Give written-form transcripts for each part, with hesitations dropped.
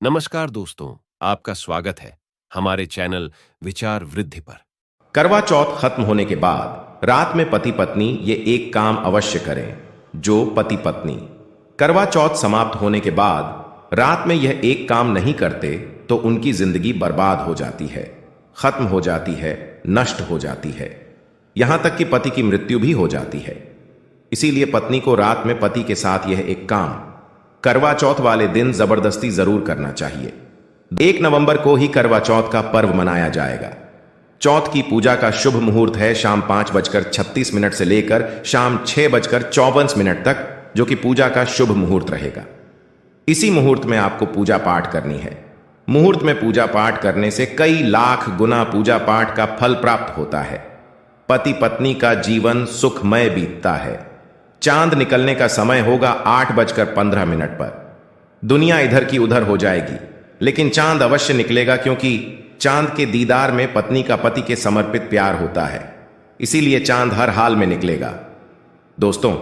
नमस्कार दोस्तों, आपका स्वागत है हमारे चैनल विचार वृद्धि पर। करवा चौथ खत्म होने के बाद रात में पति पत्नी ये एक काम अवश्य करें। जो पति पत्नी करवा चौथ समाप्त होने के बाद रात में यह एक काम नहीं करते तो उनकी जिंदगी बर्बाद हो जाती है, खत्म हो जाती है, नष्ट हो जाती है, यहां तक कि पति की मृत्यु भी हो जाती है। इसीलिए पत्नी को रात में पति के साथ यह एक काम करवा चौथ वाले दिन जबरदस्ती जरूर करना चाहिए। 1 नवंबर को ही करवा चौथ का पर्व मनाया जाएगा। चौथ की पूजा का शुभ मुहूर्त है शाम 5:36 से लेकर शाम 6:54 तक, जो कि पूजा का शुभ मुहूर्त रहेगा। इसी मुहूर्त में आपको पूजा पाठ करनी है। मुहूर्त में पूजा पाठ करने से कई लाख गुना पूजा पाठ का फल प्राप्त होता है। पति पत्नी का जीवन सुखमय बीतता है। चांद निकलने का समय होगा 8:15 पर। दुनिया इधर की उधर हो जाएगी, लेकिन चांद अवश्य निकलेगा, क्योंकि चांद के दीदार में पत्नी का पति के समर्पित प्यार होता है। इसीलिए चांद हर हाल में निकलेगा। दोस्तों,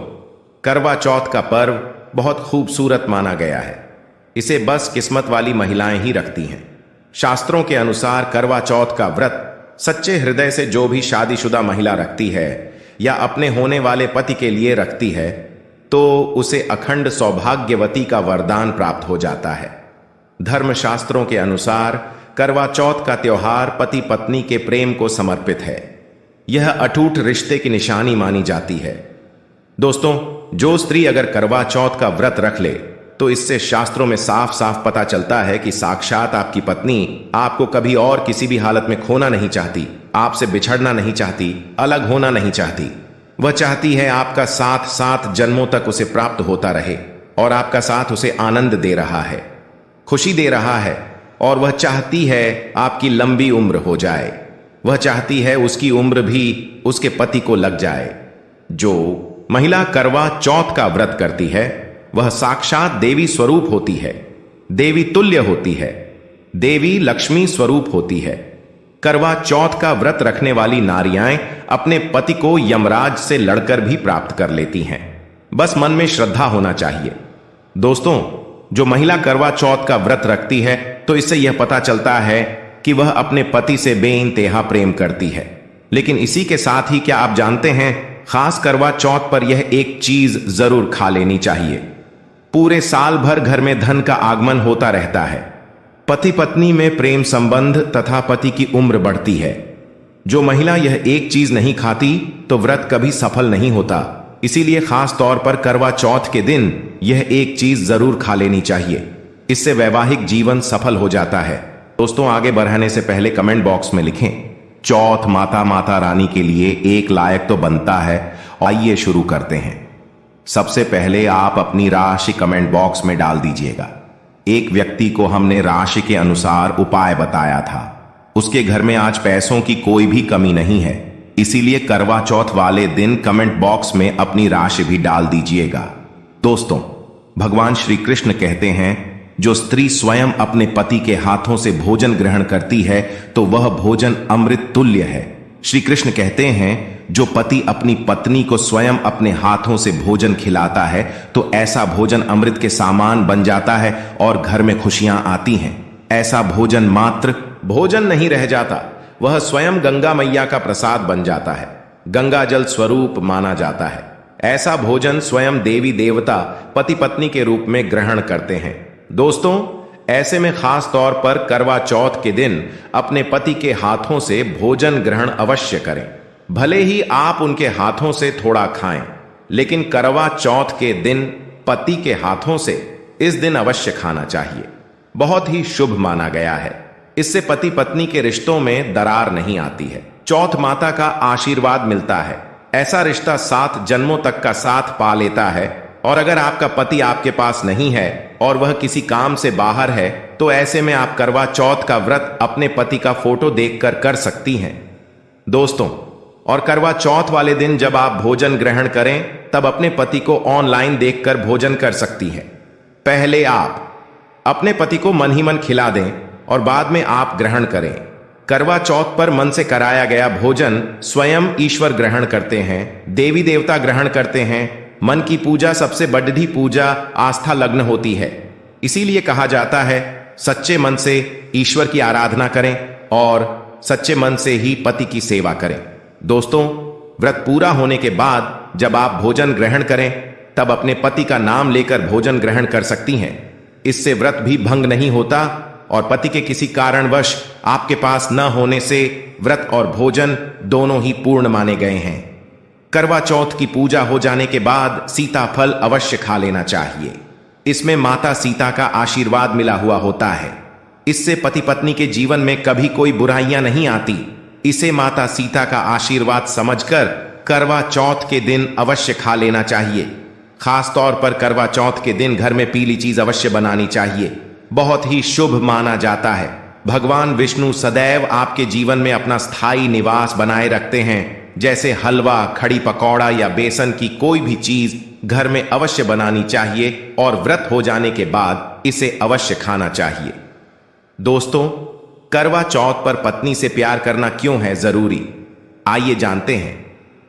करवा चौथ का पर्व बहुत खूबसूरत माना गया है। इसे बस किस्मत वाली महिलाएं ही रखती हैं। शास्त्रों के अनुसार करवा चौथ का व्रत सच्चे हृदय से जो भी शादीशुदा महिला रखती है या अपने होने वाले पति के लिए रखती है, तो उसे अखंड सौभाग्यवती का वरदान प्राप्त हो जाता है। धर्मशास्त्रों के अनुसार करवा चौथ का त्योहार पति पत्नी के प्रेम को समर्पित है। यह अटूट रिश्ते की निशानी मानी जाती है। दोस्तों, जो स्त्री अगर करवा चौथ का व्रत रख ले तो इससे शास्त्रों में साफ साफ पता चलता है कि साक्षात आपकी पत्नी आपको कभी और किसी भी हालत में खोना नहीं चाहती, आपसे बिछड़ना नहीं चाहती, अलग होना नहीं चाहती। वह चाहती है आपका साथ 7 जन्मों तक उसे प्राप्त होता रहे, और आपका साथ उसे आनंद दे रहा है, खुशी दे रहा है, और वह चाहती है आपकी लंबी उम्र हो जाए। वह चाहती है उसकी उम्र भी उसके पति को लग जाए। जो महिला करवा चौथ का व्रत करती है वह साक्षात देवी स्वरूप होती है, देवी तुल्य होती है, देवी लक्ष्मी स्वरूप होती है। करवा चौथ का व्रत रखने वाली नारियां अपने पति को यमराज से लड़कर भी प्राप्त कर लेती हैं। बस मन में श्रद्धा होना चाहिए। दोस्तों, जो महिला करवा चौथ का व्रत रखती है तो इससे यह पता चलता है कि वह अपने पति से बेइंतहा प्रेम करती है। लेकिन इसी के साथ ही क्या आप जानते हैं, खास करवा चौथ पर यह एक चीज जरूर खा लेनी चाहिए। पूरे साल भर घर में धन का आगमन होता रहता है। पति पत्नी में प्रेम संबंध तथा पति की उम्र बढ़ती है। जो महिला यह एक चीज नहीं खाती तो व्रत कभी सफल नहीं होता। इसीलिए खास तौर पर करवा चौथ के दिन यह एक चीज जरूर खा लेनी चाहिए। इससे वैवाहिक जीवन सफल हो जाता है। दोस्तों, आगे बढ़ाने से पहले कमेंट बॉक्स में लिखें, चौथ माता रानी के लिए एक लायक तो बनता है। आइए शुरू करते हैं। सबसे पहले आप अपनी राशि कमेंट बॉक्स में डाल दीजिएगा। एक व्यक्ति को हमने राशि के अनुसार उपाय बताया था। उसके घर में आज पैसों की कोई भी कमी नहीं है। इसीलिए करवा चौथ वाले दिन कमेंट बॉक्स में अपनी राशि भी डाल दीजिएगा। दोस्तों, भगवान श्री कृष्ण कहते हैं, जो स्त्री स्वयं अपने पति के हाथों से भोजन ग्रहण करती है तो वह भोजन अमृत तुल्य है। श्री कृष्ण कहते हैं, जो पति अपनी पत्नी को स्वयं अपने हाथों से भोजन खिलाता है तो ऐसा भोजन अमृत के सामान बन जाता है और घर में खुशियां आती हैं। ऐसा भोजन मात्र भोजन नहीं रह जाता, वह स्वयं गंगा मैया का प्रसाद बन जाता है, गंगा जल स्वरूप माना जाता है। ऐसा भोजन स्वयं देवी देवता पति पत्नी के रूप में ग्रहण करते हैं। दोस्तों, ऐसे में खास तौर पर करवा चौथ के दिन अपने पति के हाथों से भोजन ग्रहण अवश्य करें। भले ही आप उनके हाथों से थोड़ा खाएं, लेकिन करवा चौथ के दिन पति के हाथों से इस दिन अवश्य खाना चाहिए। बहुत ही शुभ माना गया है। इससे पति पत्नी के रिश्तों में दरार नहीं आती है। चौथ माता का आशीर्वाद मिलता है। ऐसा रिश्ता 7 जन्मों तक का साथ पा लेता है। और अगर आपका पति आपके पास नहीं है और वह किसी काम से बाहर है तो ऐसे में आप करवा चौथ का व्रत अपने पति का फोटो देखकर कर सकती हैं। दोस्तों, और करवा चौथ वाले दिन जब आप भोजन ग्रहण करें तब अपने पति को ऑनलाइन देखकर भोजन कर सकती हैं। पहले आप अपने पति को मन ही मन खिला दें और बाद में आप ग्रहण करें। करवा चौथ पर मन से कराया गया भोजन स्वयं ईश्वर ग्रहण करते हैं, देवी देवता ग्रहण करते हैं। मन की पूजा सबसे बड़ी पूजा आस्था लग्न होती है। इसीलिए कहा जाता है सच्चे मन से ईश्वर की आराधना करें और सच्चे मन से ही पति की सेवा करें। दोस्तों, व्रत पूरा होने के बाद जब आप भोजन ग्रहण करें तब अपने पति का नाम लेकर भोजन ग्रहण कर सकती हैं। इससे व्रत भी भंग नहीं होता और पति के किसी कारणवश आपके पास न होने से व्रत और भोजन दोनों ही पूर्ण माने गए हैं। करवा चौथ की पूजा हो जाने के बाद सीताफल अवश्य खा लेना चाहिए। इसमें माता सीता का आशीर्वाद मिला हुआ होता है। इससे पति पत्नी के जीवन में कभी कोई बुराइयां नहीं आती। इसे माता सीता का आशीर्वाद समझकर करवा चौथ के दिन अवश्य खा लेना चाहिए। खास तौर पर करवा चौथ के दिन घर में पीली चीज अवश्य बनानी चाहिए। बहुत ही शुभ माना जाता है। भगवान विष्णु सदैव आपके जीवन में अपना स्थायी निवास बनाए रखते हैं। जैसे हलवा, खड़ी पकौड़ा या बेसन की कोई भी चीज घर में अवश्य बनानी चाहिए और व्रत हो जाने के बाद इसे अवश्य खाना चाहिए। दोस्तों, करवा चौथ पर पत्नी से प्यार करना क्यों है जरूरी, आइए जानते हैं।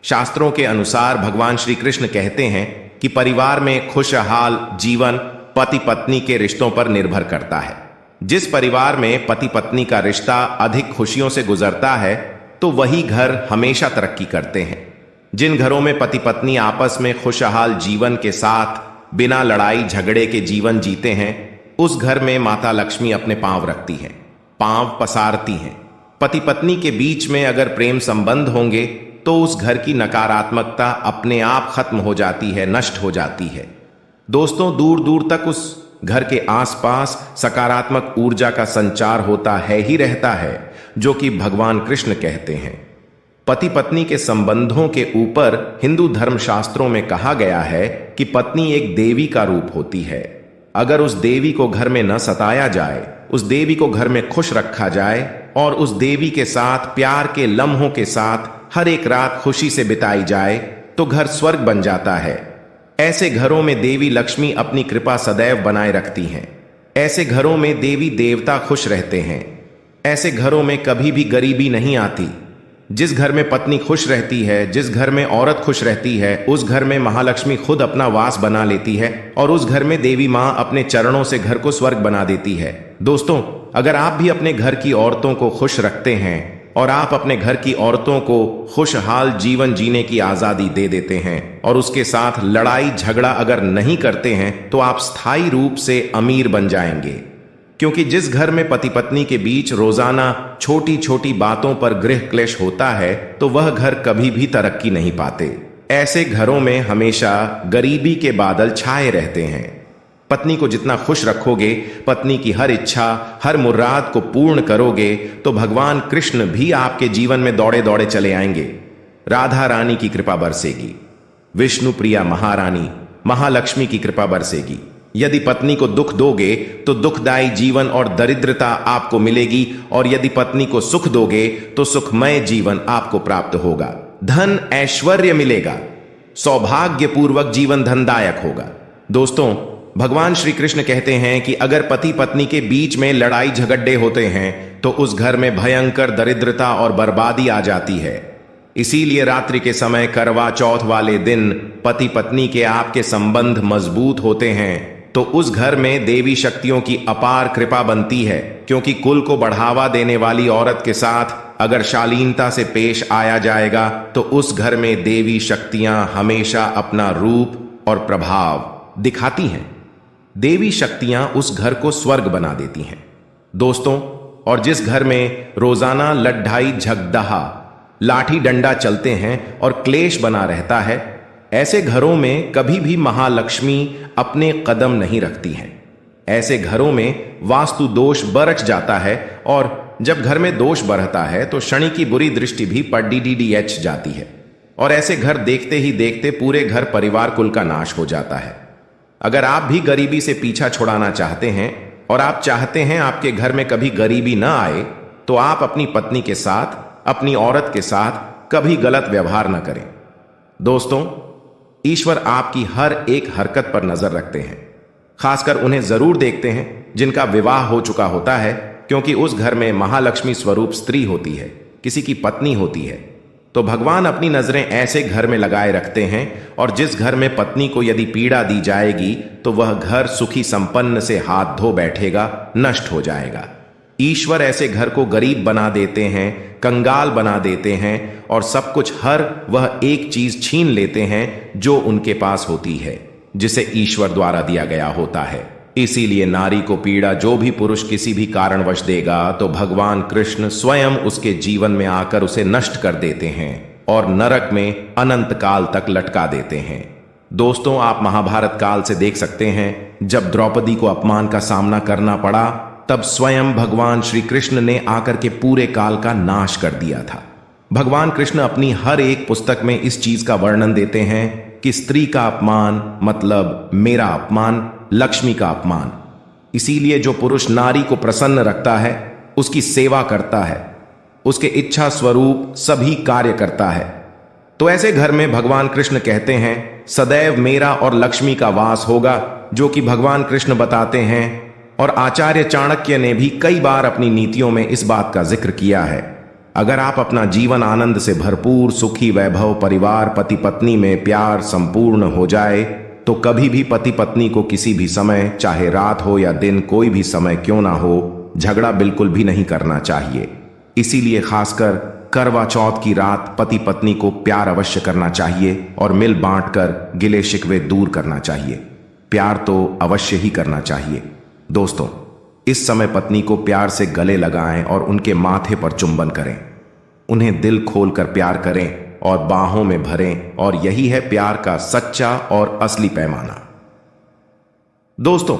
शास्त्रों के अनुसार भगवान श्री कृष्ण कहते हैं कि परिवार में खुशहाल जीवन पति पत्नी के रिश्तों पर निर्भर करता है। जिस परिवार में पति पत्नी का रिश्ता अधिक खुशियों से गुजरता है तो वही घर हमेशा तरक्की करते हैं। जिन घरों में पति पत्नी आपस में खुशहाल जीवन के साथ बिना लड़ाई झगड़े के जीवन जीते हैं, उस घर में माता लक्ष्मी अपने पांव रखती हैं, पांव पसारती हैं। पति पत्नी के बीच में अगर प्रेम संबंध होंगे तो उस घर की नकारात्मकता अपने आप खत्म हो जाती है, नष्ट हो जाती है। दोस्तों, दूर दूर तक उस घर के आसपास सकारात्मक ऊर्जा का संचार होता है ही रहता है, जो कि भगवान कृष्ण कहते हैं। पति पत्नी के संबंधों के ऊपर हिंदू धर्मशास्त्रों में कहा गया है कि पत्नी एक देवी का रूप होती है। अगर उस देवी को घर में न सताया जाए, उस देवी को घर में खुश रखा जाए और उस देवी के साथ प्यार के लम्हों के साथ हर एक रात खुशी से बिताई जाए तो घर स्वर्ग बन जाता है। ऐसे घरों में देवी लक्ष्मी अपनी कृपा सदैव बनाए रखती हैं। ऐसे घरों में देवी देवता खुश रहते हैं। ऐसे घरों में कभी भी गरीबी नहीं आती। जिस घर में पत्नी खुश रहती है, जिस घर में औरत खुश रहती है, उस घर में महालक्ष्मी खुद अपना वास बना लेती है और उस घर में देवी मां अपने चरणों से घर को स्वर्ग बना देती है। दोस्तों, अगर आप भी अपने घर की औरतों को खुश रखते हैं और आप अपने घर की औरतों को खुशहाल जीवन जीने की आजादी दे देते हैं और उसके साथ लड़ाई झगड़ा अगर नहीं करते हैं तो आप स्थायी रूप से अमीर बन जाएंगे। क्योंकि जिस घर में पति पत्नी के बीच रोजाना छोटी छोटी बातों पर गृह क्लेश होता है तो वह घर कभी भी तरक्की नहीं पाते। ऐसे घरों में हमेशा गरीबी के बादल छाए रहते हैं। पत्नी को जितना खुश रखोगे, पत्नी की हर इच्छा, हर मुराद को पूर्ण करोगे तो भगवान कृष्ण भी आपके जीवन में दौड़े दौड़े चले आएंगे। राधा रानी की कृपा बरसेगी, विष्णु प्रिया महारानी महालक्ष्मी की कृपा बरसेगी। यदि पत्नी को दुख दोगे तो दुखदायी जीवन और दरिद्रता आपको मिलेगी और यदि पत्नी को सुख दोगे तो सुखमय जीवन आपको प्राप्त होगा। धन ऐश्वर्य मिलेगा, सौभाग्यपूर्वक जीवन धनदायक होगा। दोस्तों, भगवान श्री कृष्ण कहते हैं कि अगर पति पत्नी के बीच में लड़ाई झगड़े होते हैं तो उस घर में भयंकर दरिद्रता और बर्बादी आ जाती है। इसीलिए रात्रि के समय करवा चौथ वाले दिन पति पत्नी के आपके संबंध मजबूत होते हैं तो उस घर में देवी शक्तियों की अपार कृपा बनती है। क्योंकि कुल को बढ़ावा देने वाली औरत के साथ अगर शालीनता से पेश आया जाएगा तो उस घर में देवी शक्तियां हमेशा अपना रूप और प्रभाव दिखाती हैं। देवी शक्तियां उस घर को स्वर्ग बना देती हैं। दोस्तों, और जिस घर में रोजाना लड्ढाई झगड़ा, लाठी डंडा चलते हैं और क्लेश बना रहता है, ऐसे घरों में कभी भी महालक्ष्मी अपने कदम नहीं रखती हैं। ऐसे घरों में वास्तु दोष बरच जाता है और जब घर में दोष बढ़ता है तो शनि की बुरी दृष्टि भी पड़डीडीएच जाती है और ऐसे घर देखते ही देखते पूरे घर परिवार कुल का नाश हो जाता है। अगर आप भी गरीबी से पीछा छुड़ाना चाहते हैं और आप चाहते हैं आपके घर में कभी गरीबी ना आए तो आप अपनी पत्नी के साथ, अपनी औरत के साथ कभी गलत व्यवहार न करें। दोस्तों, ईश्वर आपकी हर एक हरकत पर नजर रखते हैं। खासकर उन्हें जरूर देखते हैं जिनका विवाह हो चुका होता है, क्योंकि उस घर में महालक्ष्मी स्वरूप स्त्री होती है, किसी की पत्नी होती है। तो भगवान अपनी नजरें ऐसे घर में लगाए रखते हैं और जिस घर में पत्नी को यदि पीड़ा दी जाएगी तो वह घर सुखी संपन्न से हाथ धो बैठेगा, नष्ट हो जाएगा। ईश्वर ऐसे घर को गरीब बना देते हैं, कंगाल बना देते हैं और सब कुछ हर वह एक चीज छीन लेते हैं जो उनके पास होती है, जिसे ईश्वर द्वारा दिया गया होता है। इसीलिए नारी को पीड़ा जो भी पुरुष किसी भी कारणवश देगा तो भगवान कृष्ण स्वयं उसके जीवन में आकर उसे नष्ट कर देते हैं और नरक में अनंत काल तक लटका देते हैं। दोस्तों, आप महाभारत काल से देख सकते हैं, जब द्रौपदी को अपमान का सामना करना पड़ा तब स्वयं भगवान श्री कृष्ण ने आकर के पूरे काल का नाश कर दिया था। भगवान कृष्ण अपनी हर एक पुस्तक में इस चीज का वर्णन देते हैं कि स्त्री का अपमान मतलब मेरा अपमान, लक्ष्मी का अपमान। इसीलिए जो पुरुष नारी को प्रसन्न रखता है, उसकी सेवा करता है, उसके इच्छा स्वरूप सभी कार्य करता है, तो ऐसे घर में भगवान कृष्ण कहते हैं सदैव मेरा और लक्ष्मी का वास होगा, जो कि भगवान कृष्ण बताते हैं। और आचार्य चाणक्य ने भी कई बार अपनी नीतियों में इस बात का जिक्र किया है। अगर आप अपना जीवन आनंद से भरपूर, सुखी, वैभव, परिवार, पति पत्नी में प्यार संपूर्ण हो जाए तो कभी भी पति पत्नी को किसी भी समय, चाहे रात हो या दिन, कोई भी समय क्यों ना हो, झगड़ा बिल्कुल भी नहीं करना चाहिए। इसीलिए खासकर करवा चौथ की रात पति पत्नी को प्यार अवश्य करना चाहिए और मिल बांट कर गिले शिकवे दूर करना चाहिए। प्यार तो अवश्य ही करना चाहिए। दोस्तों, इस समय पत्नी को प्यार से गले लगाएं और उनके माथे पर चुंबन करें, उन्हें दिल खोलकर प्यार करें और बाहों में भरें, और यही है प्यार का सच्चा और असली पैमाना। दोस्तों,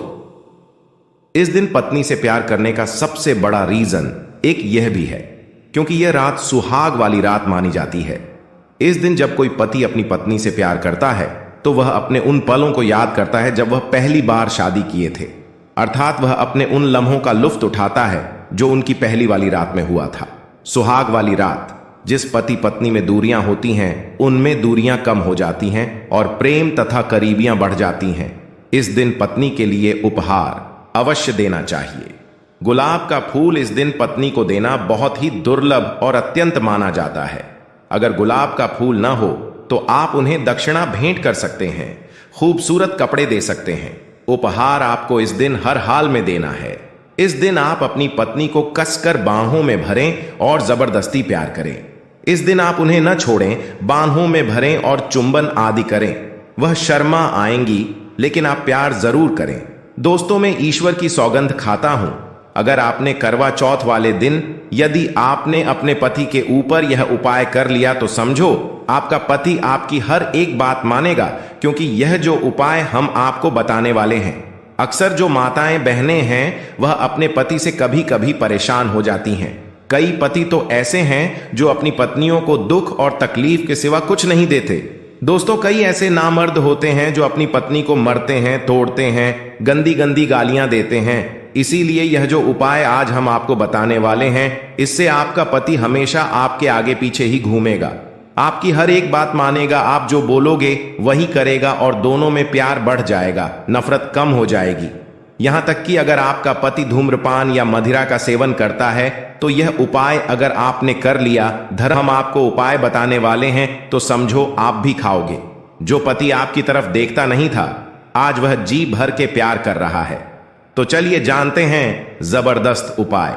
इस दिन पत्नी से प्यार करने का सबसे बड़ा रीजन एक यह भी है क्योंकि यह रात सुहाग वाली रात मानी जाती है। इस दिन जब कोई पति अपनी पत्नी से प्यार करता है तो वह अपने उन पलों को याद करता है जब वह पहली बार शादी किए थे, अर्थात वह अपने उन लम्हों का लुफ्त उठाता है जो उनकी पहली वाली रात में हुआ था। सुहाग वाली रात, जिस पति पत्नी में दूरियां होती हैं उनमें दूरियां कम हो जाती हैं और प्रेम तथा करीबियां बढ़ जाती हैं। इस दिन पत्नी के लिए उपहार अवश्य देना चाहिए। गुलाब का फूल इस दिन पत्नी को देना बहुत ही दुर्लभ और अत्यंत माना जाता है। अगर गुलाब का फूल ना हो तो आप उन्हें दक्षिणा भेंट कर सकते हैं, खूबसूरत कपड़े दे सकते हैं। उपहार आपको इस दिन हर हाल में देना है। इस दिन आप अपनी पत्नी को कसकर बाहों में भरें और जबरदस्ती प्यार करें। इस दिन आप उन्हें न छोड़ें, बाहों में भरें और चुंबन आदि करें। वह शर्मा आएंगी लेकिन आप प्यार जरूर करें। दोस्तों, मैं ईश्वर की सौगंध खाता हूं, अगर आपने करवा चौथ वाले दिन यदि आपने अपने पति के ऊपर यह उपाय कर लिया तो समझो आपका पति आपकी हर एक बात मानेगा, क्योंकि यह जो उपाय हम आपको बताने वाले हैं, अक्सर जो माताएं बहनें हैं वह अपने पति से कभी कभी परेशान हो जाती हैं। कई पति तो ऐसे हैं जो अपनी पत्नियों को दुख और तकलीफ के सिवा कुछ नहीं देते। दोस्तों, कई ऐसे नामर्द होते हैं जो अपनी पत्नी को मरते हैं, तोड़ते हैं, गंदी गंदी गालियां देते हैं। इसीलिए यह जो उपाय आज हम आपको बताने वाले हैं, इससे आपका पति हमेशा आपके आगे पीछे ही घूमेगा, आपकी हर एक बात मानेगा, आप जो बोलोगे वही करेगा और दोनों में प्यार बढ़ जाएगा, नफरत कम हो जाएगी। यहां तक कि अगर आपका पति धूम्रपान या मदिरा का सेवन करता है तो यह उपाय अगर आपने कर लिया, हम आपको उपाय बताने वाले हैं तो समझो आप भी खाओगे। जो पति आपकी तरफ देखता नहीं था, आज वह जी भर के प्यार कर रहा है। तो चलिए जानते हैं जबरदस्त उपाय।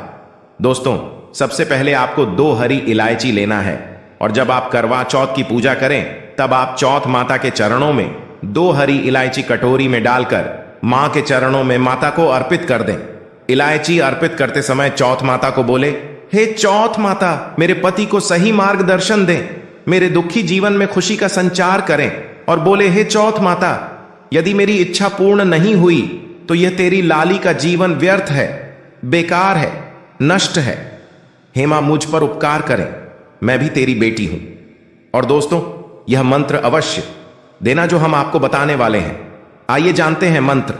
दोस्तों, सबसे पहले आपको 2 हरी इलायची लेना है और जब आप करवा चौथ की पूजा करें तब आप चौथ माता के चरणों में 2 हरी इलायची कटोरी में डालकर मां के चरणों में माता को अर्पित कर दें। इलायची अर्पित करते समय चौथ माता को बोले, हे चौथ माता, मेरे पति को सही मार्गदर्शन दें, मेरे दुखी जीवन में खुशी का संचार करें। और बोले, हे चौथ माता, यदि मेरी इच्छा पूर्ण नहीं हुई तो यह तेरी लाली का जीवन व्यर्थ है, बेकार है, नष्ट है। हे मां, मुझ पर उपकार करें, मैं भी तेरी बेटी हूं। और दोस्तों, यह मंत्र अवश्य देना जो हम आपको बताने वाले हैं। आइए जानते हैं मंत्र।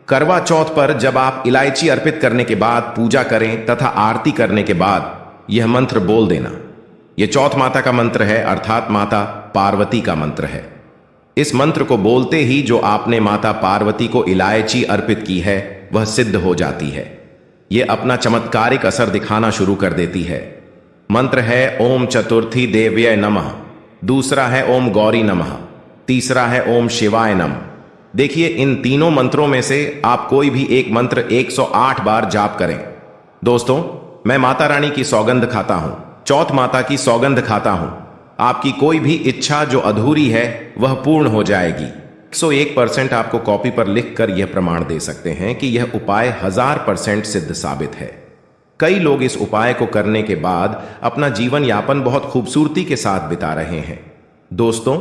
करवा चौथ पर जब आप इलायची अर्पित करने के बाद पूजा करें तथा आरती करने के बाद यह मंत्र बोल देना। यह चौथ माता का मंत्र है, अर्थात माता पार्वती का मंत्र है। इस मंत्र को बोलते ही जो आपने माता पार्वती को इलायची अर्पित की है वह सिद्ध हो जाती है। यह अपना चमत्कारिक असर दिखाना शुरू कर देती है। मंत्र है ओम चतुर्थी देव्य नमः, दूसरा है ओम गौरी नमः, तीसरा है ओम शिवाय नमः। देखिए, इन तीनों मंत्रों में से आप कोई भी एक मंत्र 108 बार जाप करें। दोस्तों, मैं माता रानी की सौगंध खाता हूं, चौथ माता की सौगंध खाता हूं। आपकी कोई भी इच्छा जो अधूरी है वह पूर्ण हो जाएगी। 101% आपको कॉपी पर लिखकर यह प्रमाण दे सकते हैं कि यह उपाय 1000% सिद्ध साबित है। कई लोग इस उपाय को करने के बाद अपना जीवन यापन बहुत खूबसूरती के साथ बिता रहे हैं। दोस्तों,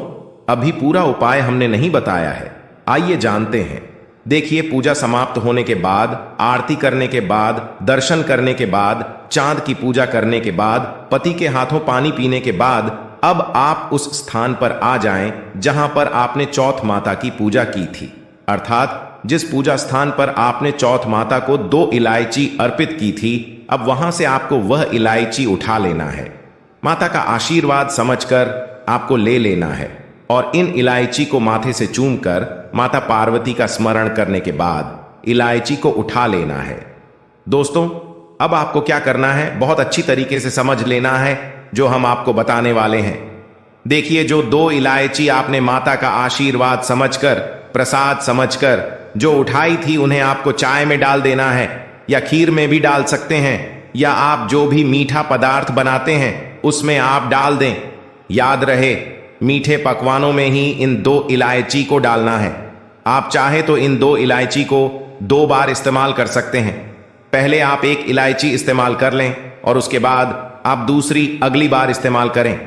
अभी पूरा उपाय हमने नहीं बताया है, आइए जानते हैं। देखिए, पूजा समाप्त होने के बाद, आरती करने के बाद, दर्शन करने के बाद, चांद की पूजा करने के बाद, पति के हाथों पानी पीने के बाद, अब आप उस स्थान पर आ जाएं जहां पर आपने चौथ माता की पूजा की थी। अर्थात जिस पूजा स्थान पर आपने चौथ माता को 2 इलायची अर्पित की थी, अब वहां से आपको वह इलायची उठा लेना है। माता का आशीर्वाद समझकर आपको ले लेना है और इन इलायची को माथे से चूमकर माता पार्वती का स्मरण करने के बाद इलायची को उठा लेना है। दोस्तों, अब आपको क्या करना है बहुत अच्छी तरीके से समझ लेना है जो हम आपको बताने वाले हैं। देखिए, जो 2 इलायची आपने माता का आशीर्वाद समझकर, प्रसाद समझकर जो उठाई थी, उन्हें आपको चाय में डाल देना है या खीर में भी डाल सकते हैं, या आप जो भी मीठा पदार्थ बनाते हैं उसमें आप डाल दें। याद रहे, मीठे पकवानों में ही इन 2 इलायची को डालना है। आप चाहे तो इन 2 इलायची को 2 बार इस्तेमाल कर सकते हैं। पहले आप 1 इलायची इस्तेमाल कर लें और उसके बाद आप दूसरी अगली बार इस्तेमाल करें।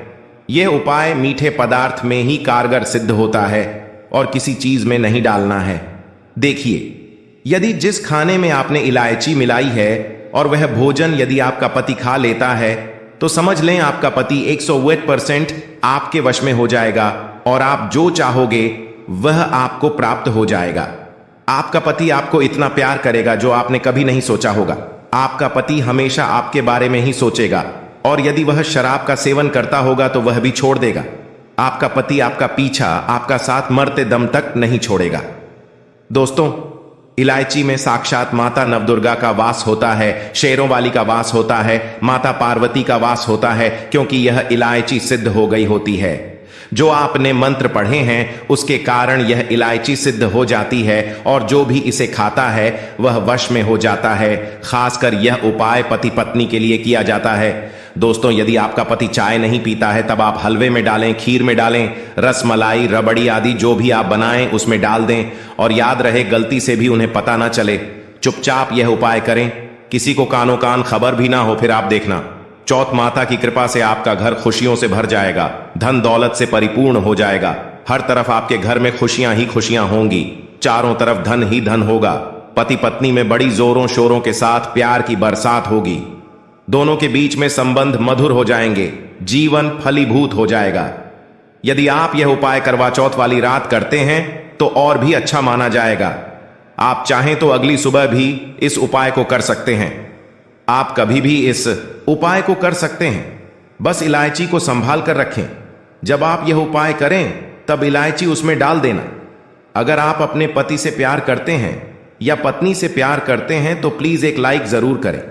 यह उपाय मीठे पदार्थ में ही कारगर सिद्ध होता है और किसी चीज में नहीं डालना है। देखिए, यदि जिस खाने में आपने इलायची मिलाई है और वह भोजन यदि आपका पति खा लेता है, तो समझ लें आपका पति 108% आपके वश में हो जाएगा और आप जो चाहोगे वह आपको प्राप्त हो जाएगा। आपका पति आपको इतना प्यार करेगा जो आपने कभी नहीं सोचा होगा। आपका पति हमेशा आपके बारे में ही सोचेगा और यदि वह शराब का सेवन करता होगा तो वह भी छोड़ देगा। आपका पति आपका पीछा, आपका साथ मरते दम तक नहीं छोड़ेगा। दोस्तों, इलायची में साक्षात माता नवदुर्गा का वास होता है, शेरों वाली का वास होता है, माता पार्वती का वास होता है, क्योंकि यह इलायची सिद्ध हो गई होती है। जो आपने मंत्र पढ़े हैं उसके कारण यह इलायची सिद्ध हो जाती है और जो भी इसे खाता है वह वश में हो जाता है। खासकर यह उपाय पति पत्नी के लिए किया जाता है। दोस्तों, यदि आपका पति चाय नहीं पीता है तब आप हलवे में डालें, खीर में डालें, रस मलाई, रबड़ी आदि जो भी आप बनाएं उसमें डाल दें और याद रहे गलती से भी उन्हें पता ना चले। चुपचाप यह उपाय करें, किसी को कानो कान खबर भी ना हो। फिर आप देखना, चौथ माता की कृपा से आपका घर खुशियों से भर जाएगा, धन दौलत से परिपूर्ण हो जाएगा। हर तरफ आपके घर में खुशियां ही खुशियां होंगी, चारों तरफ धन ही धन होगा। पति पत्नी में बड़ी जोरों शोरों के साथ प्यार की बरसात होगी। दोनों के बीच में संबंध मधुर हो जाएंगे, जीवन फलीभूत हो जाएगा। यदि आप यह उपाय करवा चौथ वाली रात करते हैं तो और भी अच्छा माना जाएगा। आप चाहें तो अगली सुबह भी इस उपाय को कर सकते हैं। आप कभी भी इस उपाय को कर सकते हैं। बस इलायची को संभाल कर रखें। जब आप यह उपाय करें तब इलायची उसमें डाल देना। अगर आप अपने पति से प्यार करते हैं या पत्नी से प्यार करते हैं तो प्लीज एक लाइक जरूर करें।